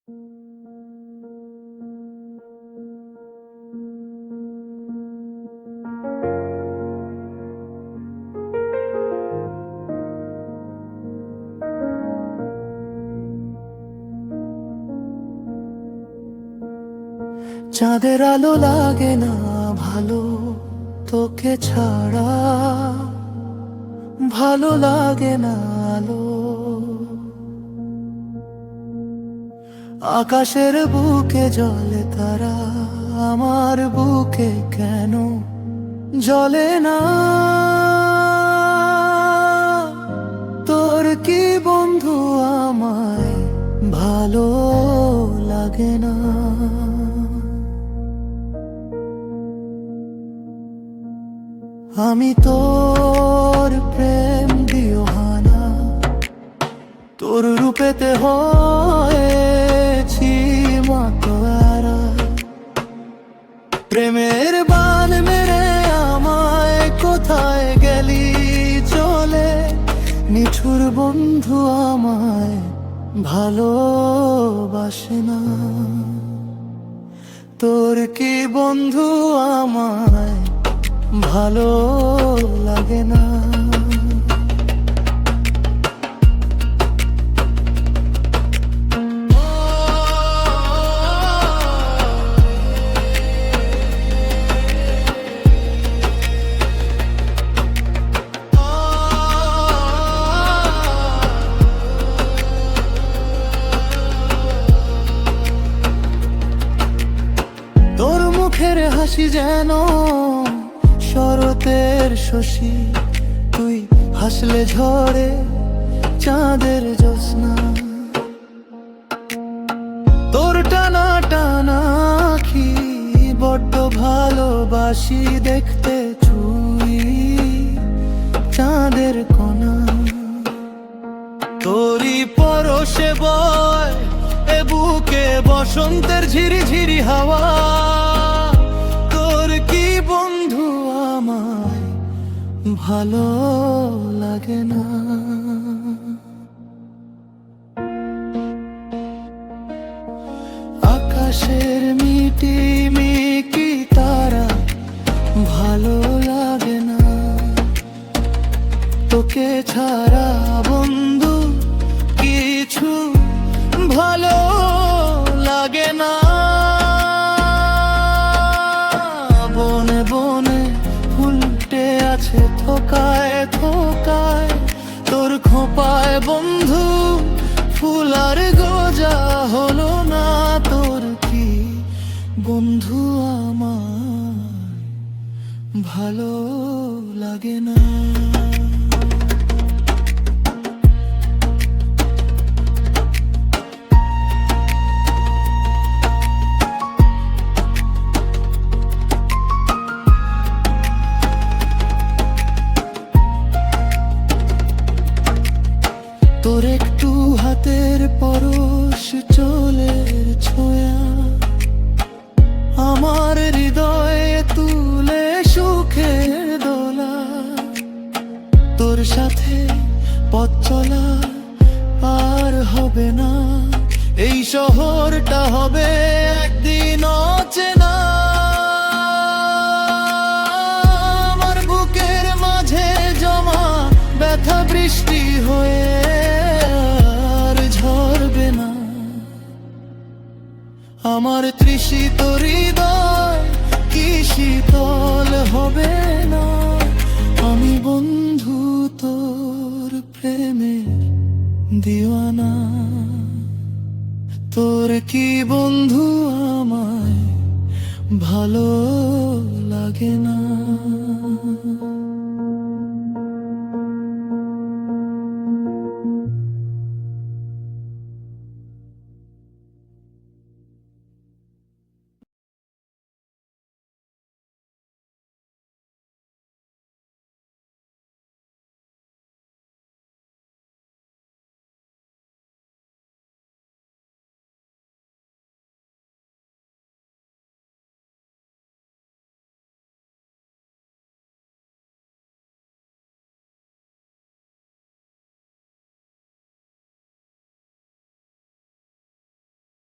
চাঁদের আলো লাগে না ভালো, তোকে ছাড়া ভালো লাগে না আলো। আকাশের বুকে জ্বলে তারা, আমার বুকে কেন জ্বলে না? তোর কি বন্ধু আমায় ভালো লাগে না? আমি তোর প্রেম দিওয়ানা, তোর রূপেতে হয়েছি মাতোয়ারা। প্রেমের বান মেরে আমায় কোথায় গেলি চলে, নিঠুর বন্ধু আমায় ভালোবাসে না। তোর কি বন্ধু আমায় ভালো লাগে না? তোর মুখের হাসি যেন শরতের শশী, তুই হাসলে ঝরে চাঁদের জ্যোৎস্না। তোর টানা টানা আঁখি বড্ড ভালোবাসি দেখতে, ছুঁই চাঁদের কণা। তোরই পরশে বয় এ বুকে বসন্তের ঝিরি ঝিরি হাওয়া। তোর কি বন্ধু আমায় ভালো লাগে না? আকাশের মিটি মিকি তারা ভালো লাগে না, তোকে ছাড়া বন্ধু কিছু ভালো লাগে না। বনে বনে ফুলটে আছে থোকায় থোকায়, তোর খোঁপায় বন্ধু ফুল আর গোজা হলো না। তোর কি বন্ধু আমায় ভালো লাগে না? তোর একটু হাতের পরশ চোলের ছোঁয়া, আমার হৃদয়ে তুলে সুখের দোলা। তোর সাথে পথ চলা আর হবে না, এই শহরটা হবে একদিন অচেনা। আমার বুকের মাঝে জমা ব্যথা বৃষ্টি হয়ে আর ঝরবে না। আমার তৃষিত হৃদয় কি শীতল হবে না? আমি বন্ধু তোর প্রেমের দিওয়ানা, তোর কি বন্ধু আমায় ভালো লাগে না?